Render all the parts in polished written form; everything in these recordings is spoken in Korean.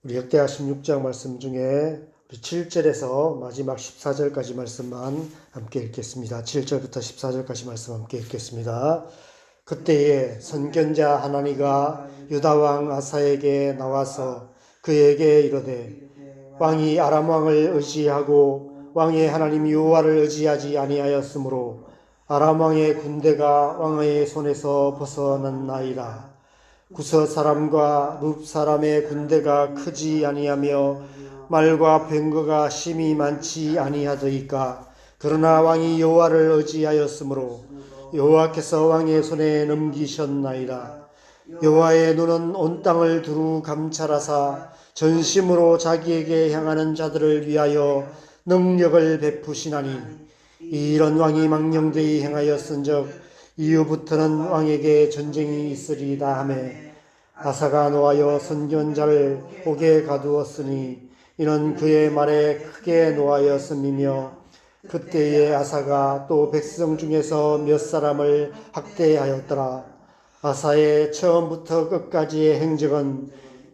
우리 역대하 16장 말씀 중에 7절에서 마지막 14절까지 말씀만 함께 읽겠습니다. 7절부터 14절까지 말씀 함께 읽겠습니다. 그때에 선견자 하나니가 유다 왕 아사에게 나와서 그에게 이르되 왕이 아람 왕을 의지하고 왕의 하나님 여호와를 의지하지 아니하였으므로 아람 왕의 군대가 왕의 손에서 벗어났나이다. 구서 사람과 룹 사람의 군대가 크지 아니하며 말과 병거가 심히 많지 아니하더이까. 그러나 왕이 여호와를 의지하였으므로 여호와께서 왕의 손에 넘기셨나이다. 여호와의 눈은 온 땅을 두루 감찰하사 전심으로 자기에게 향하는 자들을 위하여 능력을 베푸시나니 이런 왕이 망령되이 행하였은즉 이후부터는 왕에게 전쟁이 있으리다 하며 아사가 노하여 선견자를 옥에 가두었으니 이는 그의 말에 크게 노하였음이며 그때에 아사가 또 백성 중에서 몇 사람을 학대하였더라. 아사의 처음부터 끝까지의 행적은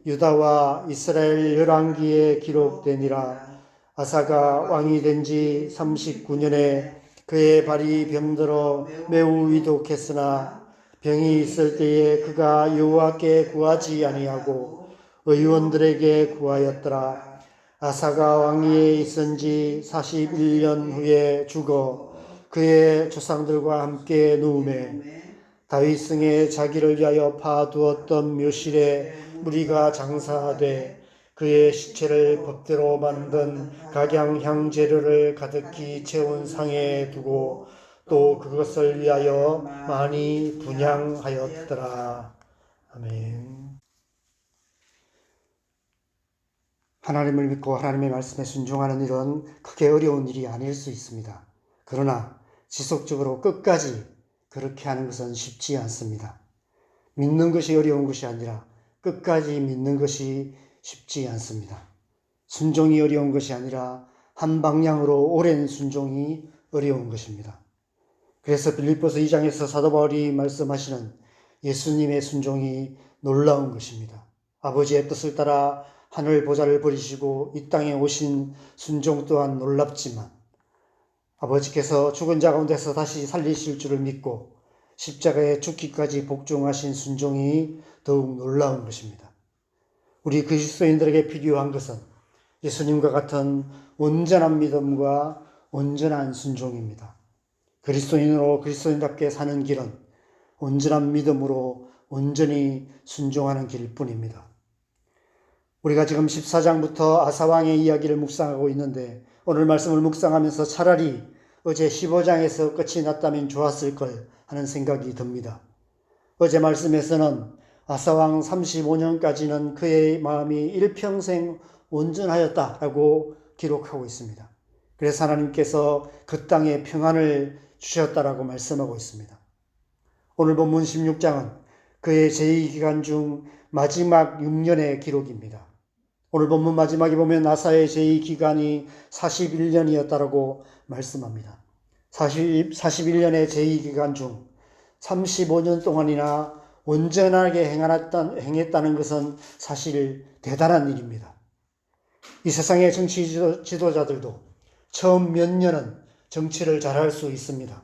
유다와 이스라엘 열왕기에 기록되니라. 아사가 왕이 된 지 39년에 그의 발이 병들어 매우 위독했으나 병이 있을 때에 그가 여호와께 구하지 아니하고 의원들에게 구하였더라. 아사가 왕위에 있은 지 41년 후에 죽어 그의 조상들과 함께 누우매 다윗승에 자기를 위하여 파두었던 묘실에 무리가 장사하되 그의 시체를 법대로 만든 각양향 재료를 가득히 채운 상에 두고 또 그것을 위하여 많이 분향하였더라. 아멘. 하나님을 믿고 하나님의 말씀에 순종하는 일은 크게 어려운 일이 아닐 수 있습니다. 그러나 지속적으로 끝까지 그렇게 하는 것은 쉽지 않습니다. 믿는 것이 어려운 것이 아니라 끝까지 믿는 것이 쉽지 않습니다. 순종이 어려운 것이 아니라 한 방향으로 오랜 순종이 어려운 것입니다. 그래서 빌립보서 2장에서 사도 바울이 말씀하시는 예수님의 순종이 놀라운 것입니다. 아버지의 뜻을 따라 하늘 보좌를 버리시고 이 땅에 오신 순종 또한 놀랍지만 아버지께서 죽은 자 가운데서 다시 살리실 줄을 믿고 십자가에 죽기까지 복종하신 순종이 더욱 놀라운 것입니다. 우리 그리스도인들에게 필요한 것은 예수님과 같은 온전한 믿음과 온전한 순종입니다. 그리스도인으로 그리스도인답게 사는 길은 온전한 믿음으로 온전히 순종하는 길뿐입니다. 우리가 지금 14장부터 아사왕의 이야기를 묵상하고 있는데 오늘 말씀을 묵상하면서 차라리 어제 15장에서 끝이 났다면 좋았을 걸 하는 생각이 듭니다. 어제 말씀에서는 아사왕 35년까지는 그의 마음이 일평생 온전하였다라고 기록하고 있습니다. 그래서 하나님께서 그 땅에 평안을 주셨다라고 말씀하고 있습니다. 오늘 본문 16장은 그의 제2기간 중 마지막 6년의 기록입니다. 오늘 본문 마지막에 보면 아사의 제2기간이 41년이었다라고 말씀합니다. 41년의 제2기간 중 35년 동안이나 온전하게 행했다는 것은 사실 대단한 일입니다. 이 세상의 정치 지도자들도 처음 몇 년은 정치를 잘할 수 있습니다.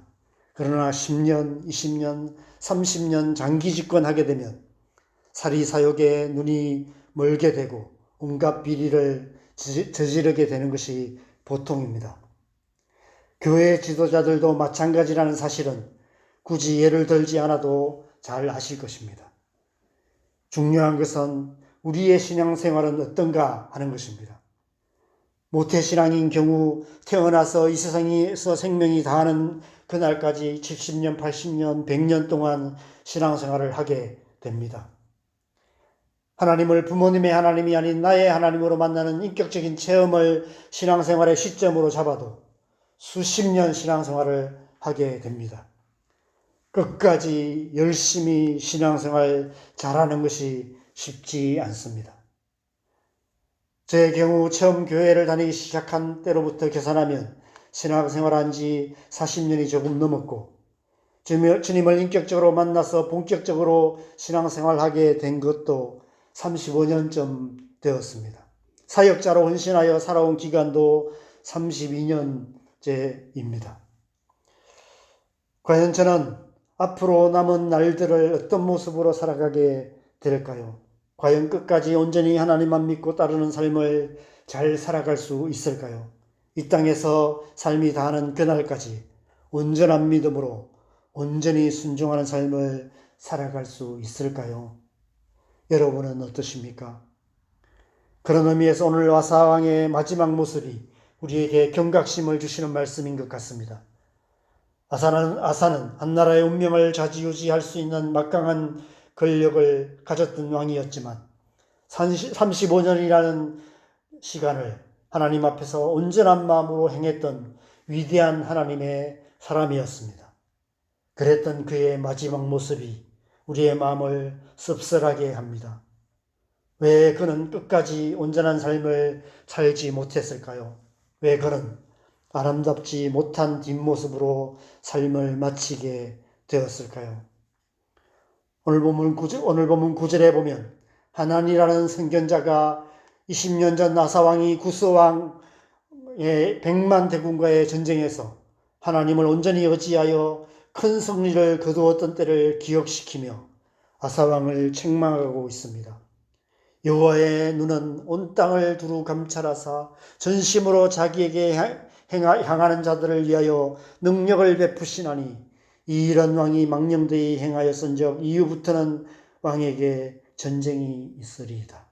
그러나 10년, 20년, 30년 장기 집권하게 되면 사리사욕에 눈이 멀게 되고 온갖 비리를 저지르게 되는 것이 보통입니다. 교회 지도자들도 마찬가지라는 사실은 굳이 예를 들지 않아도 잘 아실 것입니다. 중요한 것은 우리의 신앙생활은 어떤가 하는 것입니다. 모태신앙인 경우 태어나서 이 세상에서 생명이 다하는 그날까지 70년, 80년, 100년 동안 신앙생활을 하게 됩니다. 하나님을 부모님의 하나님이 아닌 나의 하나님으로 만나는 인격적인 체험을 신앙생활의 시점으로 잡아도 수십 년 신앙생활을 하게 됩니다. 끝까지 열심히 신앙생활 잘하는 것이 쉽지 않습니다. 제 경우 처음 교회를 다니기 시작한 때로부터 계산하면 신앙생활한 지 40년이 조금 넘었고 주님을 인격적으로 만나서 본격적으로 신앙생활하게 된 것도 35년쯤 되었습니다. 사역자로 헌신하여 살아온 기간도 32년째입니다. 과연 저는 앞으로 남은 날들을 어떤 모습으로 살아가게 될까요? 과연 끝까지 온전히 하나님만 믿고 따르는 삶을 잘 살아갈 수 있을까요? 이 땅에서 삶이 다하는 그날까지 온전한 믿음으로 온전히 순종하는 삶을 살아갈 수 있을까요? 여러분은 어떠십니까? 그런 의미에서 오늘 아사왕의 마지막 모습이 우리에게 경각심을 주시는 말씀인 것 같습니다. 아사는 한 나라의 운명을 좌지우지할 수 있는 막강한 권력을 가졌던 왕이었지만 35년이라는 시간을 하나님 앞에서 온전한 마음으로 행했던 위대한 하나님의 사람이었습니다. 그랬던 그의 마지막 모습이 우리의 마음을 씁쓸하게 합니다. 왜 그는 끝까지 온전한 삶을 살지 못했을까요? 왜 그는 아름답지 못한 뒷모습으로 삶을 마치게 되었을까요? 오늘 본문 9절에 보면 하난이라는 선견자가 20년 전 아사왕이 구스왕의 100만 대군과의 전쟁에서 하나님을 온전히 의지하여 큰 승리를 거두었던 때를 기억시키며 아사왕을 책망하고 있습니다. 여호와의 눈은 온 땅을 두루 감찰하사 전심으로 자기에게 향하는 자들을 위하여 능력을 베푸시나니 이런 왕이 망령되이 행하였은즉 이후부터는 왕에게 전쟁이 있으리이다.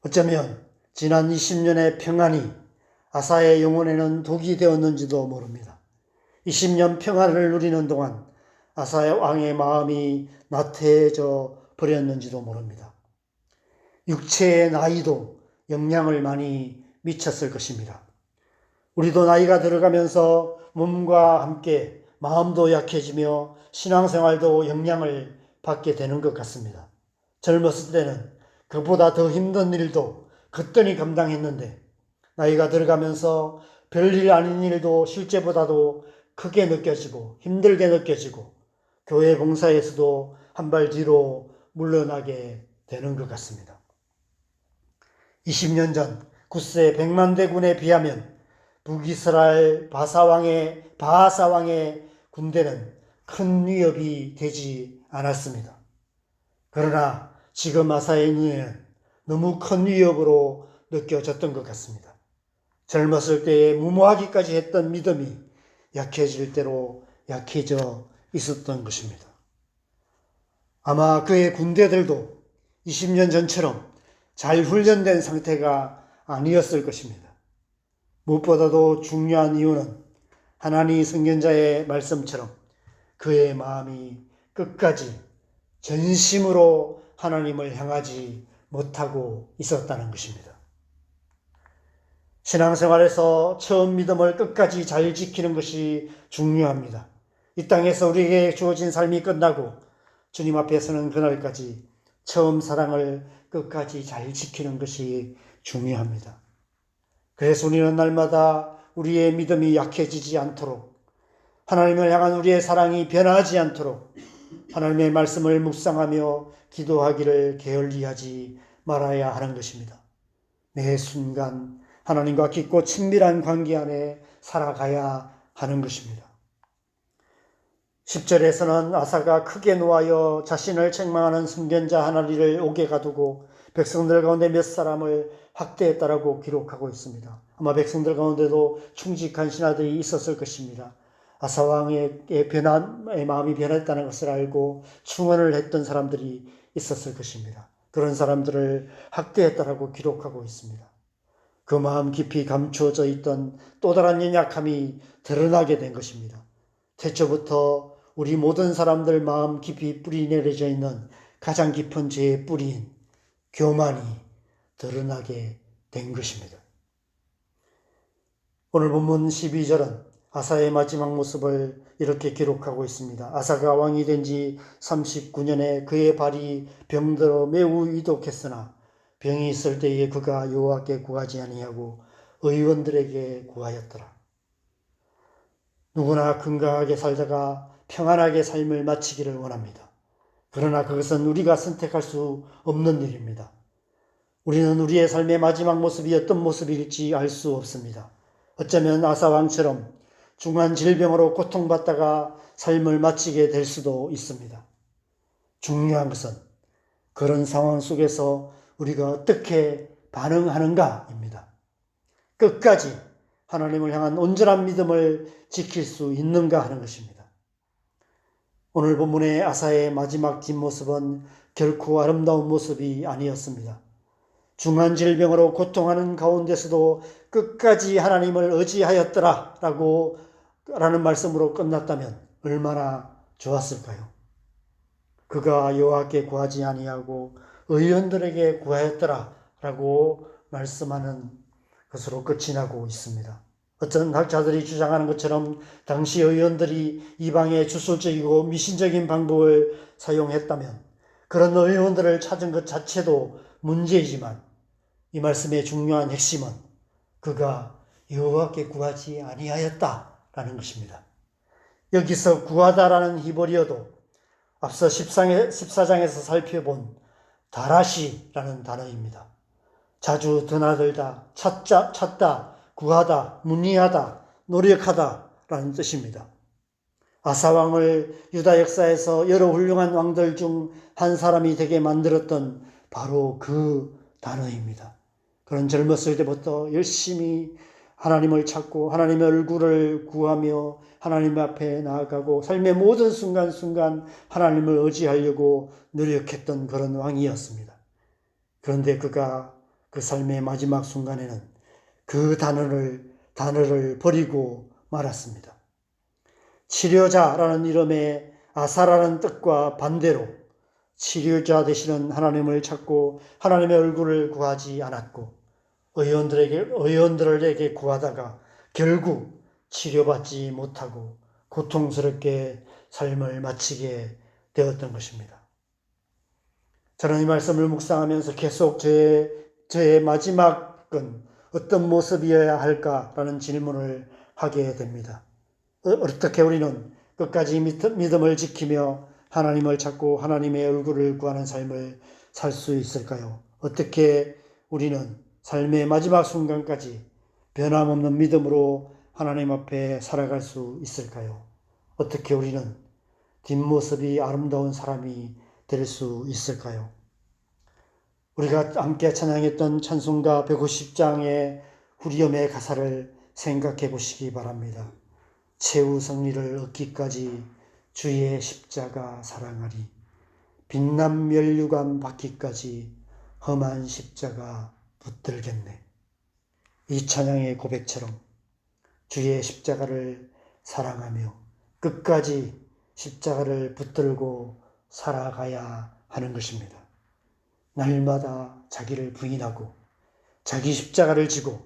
어쩌면 지난 20년의 평안이 아사의 영혼에는 독이 되었는지도 모릅니다. 20년 평안을 누리는 동안 아사의 왕의 마음이 나태해져 버렸는지도 모릅니다. 육체의 나이도 영향을 많이 미쳤을 것입니다. 우리도 나이가 들어가면서 몸과 함께 마음도 약해지며 신앙생활도 영향을 받게 되는 것 같습니다. 젊었을 때는 그보다 더 힘든 일도 거뜬히 감당했는데 나이가 들어가면서 별일 아닌 일도 실제보다도 크게 느껴지고 힘들게 느껴지고 교회 봉사에서도 한 발 뒤로 물러나게 되는 것 같습니다. 20년 전 구스의 100만 대군에 비하면 북이스라엘 바하사왕의 군대는 큰 위협이 되지 않았습니다. 그러나 지금 아사의 눈에는 너무 큰 위협으로 느껴졌던 것 같습니다. 젊었을 때에 무모하기까지 했던 믿음이 약해질 대로 약해져 있었던 것입니다. 아마 그의 군대들도 20년 전처럼 잘 훈련된 상태가 아니었을 것입니다. 무엇보다도 중요한 이유는 하나님 선견자의 말씀처럼 그의 마음이 끝까지 전심으로 하나님을 향하지 못하고 있었다는 것입니다. 신앙생활에서 처음 믿음을 끝까지 잘 지키는 것이 중요합니다. 이 땅에서 우리에게 주어진 삶이 끝나고 주님 앞에 서는 그날까지 처음 사랑을 끝까지 잘 지키는 것이 중요합니다. 그래서 우리는 날마다 우리의 믿음이 약해지지 않도록 하나님을 향한 우리의 사랑이 변하지 않도록 하나님의 말씀을 묵상하며 기도하기를 게을리하지 말아야 하는 것입니다. 매 순간 하나님과 깊고 친밀한 관계 안에 살아가야 하는 것입니다. 10절에서는 아사가 크게 노하여 자신을 책망하는 선견자 하나리를 옥에 가두고 백성들 가운데 몇 사람을 학대했다라고 기록하고 있습니다. 아마 백성들 가운데도 충직한 신하들이 있었을 것입니다. 아사 왕의 마음이 변했다는 것을 알고 충언을 했던 사람들이 있었을 것입니다. 그런 사람들을 학대했다라고 기록하고 있습니다. 그 마음 깊이 감추어져 있던 또 다른 연약함이 드러나게 된 것입니다. 태초부터 우리 모든 사람들 마음 깊이 뿌리 내려져 있는 가장 깊은 죄의 뿌리인 교만이 드러나게 된 것입니다. 오늘 본문 12절은 아사의 마지막 모습을 이렇게 기록하고 있습니다. 아사가 왕이 된 지 39년에 그의 발이 병들어 매우 위독했으나 병이 있을 때에 그가 여호와께 구하지 아니하고 의원들에게 구하였더라. 누구나 건강하게 살다가 평안하게 삶을 마치기를 원합니다. 그러나 그것은 우리가 선택할 수 없는 일입니다. 우리는 우리의 삶의 마지막 모습이 어떤 모습일지 알 수 없습니다. 어쩌면 아사왕처럼 중한 질병으로 고통받다가 삶을 마치게 될 수도 있습니다. 중요한 것은 그런 상황 속에서 우리가 어떻게 반응하는가입니다. 끝까지 하나님을 향한 온전한 믿음을 지킬 수 있는가 하는 것입니다. 오늘 본문의 아사의 마지막 뒷모습은 결코 아름다운 모습이 아니었습니다. 중한 질병으로 고통하는 가운데서도 끝까지 하나님을 의지하였더라 라는 말씀으로 끝났다면 얼마나 좋았을까요? 그가 여호와께 구하지 아니하고 의원들에게 구하였더라 라고 말씀하는 것으로 끝이 나고 있습니다. 어떤 학자들이 주장하는 것처럼 당시 의원들이 이방의 주술적이고 미신적인 방법을 사용했다면 그런 의원들을 찾은 것 자체도 문제이지만 이 말씀의 중요한 핵심은 그가 여호와께 구하지 아니하였다라는 것입니다. 여기서 구하다라는 히브리어도 앞서 14장에서 살펴본 다라시라는 단어입니다. 자주 드나들다, 찾다, 구하다, 문의하다, 노력하다 라는 뜻입니다. 아사왕을 유다 역사에서 여러 훌륭한 왕들 중 한 사람이 되게 만들었던 바로 그 단어입니다. 그런 젊었을 때부터 열심히 하나님을 찾고 하나님의 얼굴을 구하며 하나님 앞에 나아가고 삶의 모든 순간순간 하나님을 의지하려고 노력했던 그런 왕이었습니다. 그런데 그가 그 삶의 마지막 순간에는 그 단어를 버리고 말았습니다. 치료자라는 이름의 아사라는 뜻과 반대로 치료자 되시는 하나님을 찾고 하나님의 얼굴을 구하지 않았고 의원들에게 구하다가 결국 치료받지 못하고 고통스럽게 삶을 마치게 되었던 것입니다. 저는 이 말씀을 묵상하면서 계속 저의 마지막은 어떤 모습이어야 할까라는 질문을 하게 됩니다. 어떻게 우리는 끝까지 믿음을 지키며 하나님을 찾고 하나님의 얼굴을 구하는 삶을 살 수 있을까요? 어떻게 우리는 삶의 마지막 순간까지 변함없는 믿음으로 하나님 앞에 살아갈 수 있을까요? 어떻게 우리는 뒷모습이 아름다운 사람이 될 수 있을까요? 우리가 함께 찬양했던 찬송가 150장의 후렴의 가사를 생각해 보시기 바랍니다. 최후 승리를 얻기까지 주의 십자가 사랑하리. 빛남 면류관 받기까지 험한 십자가 붙들겠네. 이 찬양의 고백처럼 주의 십자가를 사랑하며 끝까지 십자가를 붙들고 살아가야 하는 것입니다. 날마다 자기를 부인하고 자기 십자가를 지고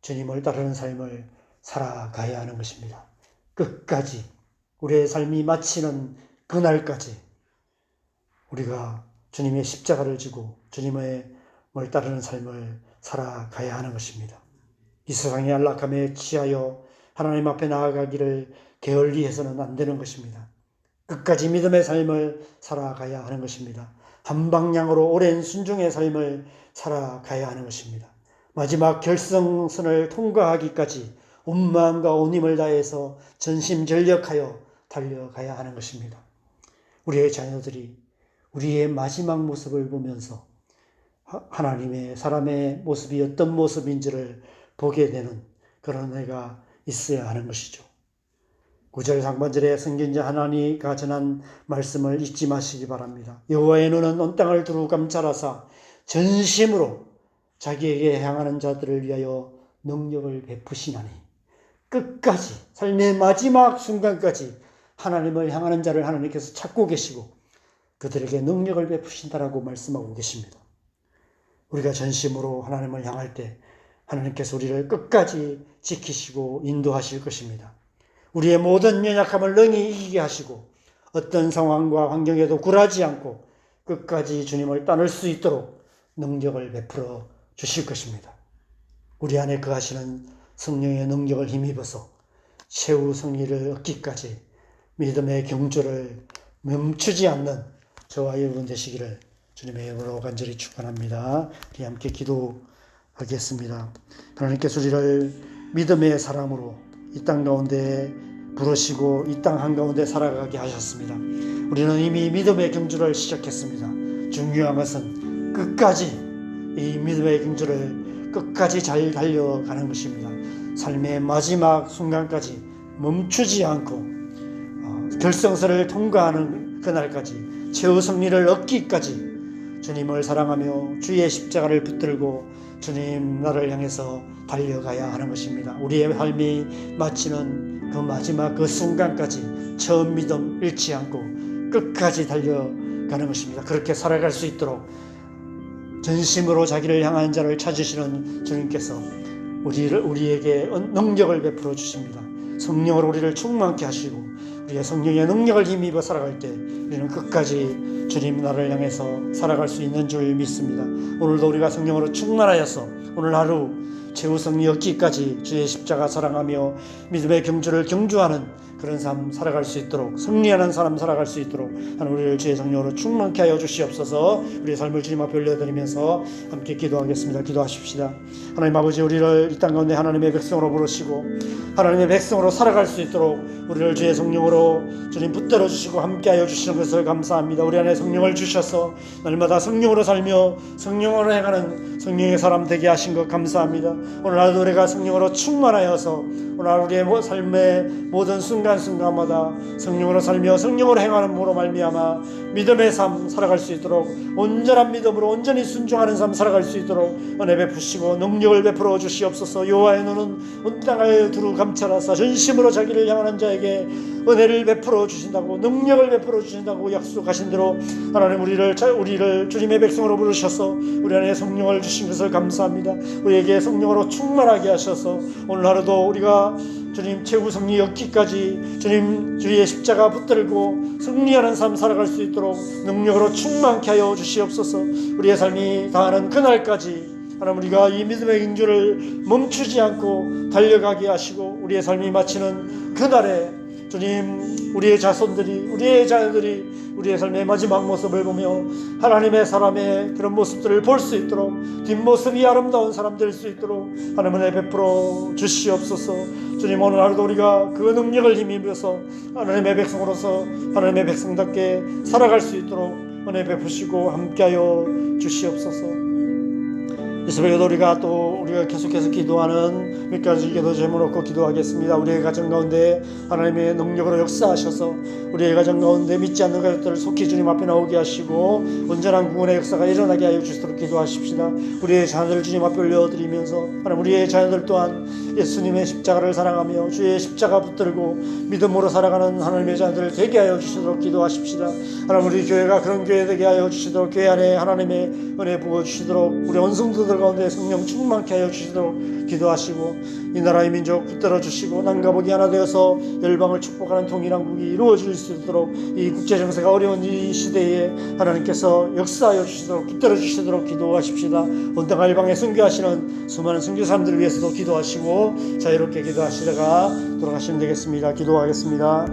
주님을 따르는 삶을 살아가야 하는 것입니다. 끝까지 우리의 삶이 마치는 그날까지 우리가 주님의 십자가를 지고 주님을 따르는 삶을 살아가야 하는 것입니다. 이 세상의 안락함에 취하여 하나님 앞에 나아가기를 게을리해서는 안 되는 것입니다. 끝까지 믿음의 삶을 살아가야 하는 것입니다. 한 방향으로 오랜 순종의 삶을 살아가야 하는 것입니다. 마지막 결승선을 통과하기까지 온 마음과 온 힘을 다해서 전심전력하여 달려가야 하는 것입니다. 우리의 자녀들이 우리의 마지막 모습을 보면서 하나님의 사람의 모습이 어떤 모습인지를 보게 되는 그런 해가 있어야 하는 것이죠. 9절 상반절에 선견자 하나니가 전한 말씀을 잊지 마시기 바랍니다. 여호와의 눈은 온 땅을 두루 감찰하사 전심으로 자기에게 향하는 자들을 위하여 능력을 베푸시나니 끝까지 삶의 마지막 순간까지 하나님을 향하는 자를 하나님께서 찾고 계시고 그들에게 능력을 베푸신다라고 말씀하고 계십니다. 우리가 전심으로 하나님을 향할 때 하나님께서 우리를 끝까지 지키시고 인도하실 것입니다. 우리의 모든 연약함을 능히 이기게 하시고 어떤 상황과 환경에도 굴하지 않고 끝까지 주님을 따를 수 있도록 능력을 베풀어 주실 것입니다. 우리 안에 거하시는 성령의 능력을 힘입어서 최후 승리를 얻기까지 믿음의 경주를 멈추지 않는 저와 여러분 되시기를 주님의 이름으로 간절히 축원합니다. 우리 함께 기도하겠습니다. 하나님께서 우리를 믿음의 사람으로 이 땅 가운데 부르시고 이 땅 한가운데 살아가게 하셨습니다. 우리는 이미 믿음의 경주를 시작했습니다. 중요한 것은 끝까지 이 믿음의 경주를 끝까지 잘 달려가는 것입니다. 삶의 마지막 순간까지 멈추지 않고 결승선을 통과하는 그날까지 최후 승리를 얻기까지 주님을 사랑하며 주의 십자가를 붙들고 주님 나를 향해서 달려가야 하는 것입니다. 우리의 삶이 마치는 그 마지막 그 순간까지 처음 믿음 잃지 않고 끝까지 달려가는 것입니다. 그렇게 살아갈 수 있도록 전심으로 자기를 향한 자를 찾으시는 주님께서 우리에게 능력을 베풀어 주십니다. 성령으로 우리를 충만케 하시고 우리의 성령의 능력을 힘입어 살아갈 때 우리는 끝까지 주님 나를 향해서 살아갈 수 있는 줄 믿습니다. 오늘도 우리가 성령으로 충만하여서 오늘 하루 최후 승리 얻기까지 주의 십자가 사랑하며 믿음의 경주를 경주하는 그런 삶 살아갈 수 있도록 승리하는 사람 살아갈 수 있도록 하나님 우리를 주의 성령으로 충만케 하여 주시옵소서. 우리의 삶을 주님 앞에 올려드리면서 함께 기도하겠습니다. 기도하십시다. 하나님 아버지, 우리를 이 땅 가운데 하나님의 백성으로 부르시고 하나님의 백성으로 살아갈 수 있도록 우리를 주의 성령으로 주님 붙들어 주시고 함께 하여 주시는 것을 감사합니다. 우리 안에 성령을 주셔서 날마다 성령으로 살며 성령으로 행하는 성령의 사람 되게 하신 것 감사합니다. 오늘 하루도 우리가 성령으로 충만하여서 오늘 하루 우리의 삶의 모든 순간순간마다 성령으로 살며 성령으로 행하는 모로 말미암아 믿음의 삶 살아갈 수 있도록 온전한 믿음으로 온전히 순종하는 삶 살아갈 수 있도록 은혜 베푸시고 능력을 베풀어 주시옵소서. 여호와의 눈은 온 땅을 두루 감찰하사 전심으로 자기를 향하는 자에게 은혜를 베풀어 주신다고 능력을 베풀어 주신다고 약속하신 대로 하나님 우리를 주님의 백성으로 부르셔서 우리 안에 성령을 주신 것을 감사합니다. 우리에게 성령으로 충만하게 하셔서 오늘 하루도 우리가 주님 최후 승리 얻기까지 주님 주의 십자가 붙들고 승리하는 삶 살아갈 수 있도록 능력으로 충만케 하여 주시옵소서. 우리의 삶이 다하는 그날까지 하나님 우리가 이 믿음의 경주를 멈추지 않고 달려가게 하시고 우리의 삶이 마치는 그날에 주님 우리의 자손들이 우리의 자녀들이 우리의 삶의 마지막 모습을 보며 하나님의 사람의 그런 모습들을 볼 수 있도록 뒷모습이 아름다운 사람 될 수 있도록 하나님 은혜 베풀어 주시옵소서. 주님 오늘 하루도 우리가 그 능력을 힘입어서 하나님의 백성으로서 하나님의 백성답게 살아갈 수 있도록 은혜 베푸시고 함께하여 주시옵소서. 이 새벽에도 우리가 계속해서 기도하는 몇 가지 기도 제목 놓고 기도하겠습니다. 우리의 가정 가운데 하나님의 능력으로 역사하셔서 우리의 가정 가운데 믿지 않는 가족들을 속히 주님 앞에 나오게 하시고 온전한 구원의 역사가 일어나게 하여 주시도록 기도하십시다. 우리의 자녀들을 주님 앞에 올려드리면서 하나님 우리의 자녀들 또한 예수님의 십자가를 사랑하며 주의 십자가 붙들고 믿음으로 살아가는 하나님의 자녀들을 되게 하여 주시도록 기도하십시다. 하나님 우리 교회가 그런 교회 되게 하여 주시도록 교회 안에 하나님의 은혜 부어주시도록 우리 원성도들 가운데 성령 충만케 하여 주시도록 기도하시고 이 나라의 민족 붙들어 주시고 남과 북이 하나 되어서 열방을 축복하는 통일한국이 이루어질 수 있도록 이 국제정세가 어려운 이 시대에 하나님께서 역사하여 주시도록 붙들어 주시도록 기도하십시다. 온 땅 열방에 선교하시는 수많은 선교사님들을 위해서도 기도하시고 자유롭게 기도하시다가 돌아가시면 되겠습니다. 기도하겠습니다.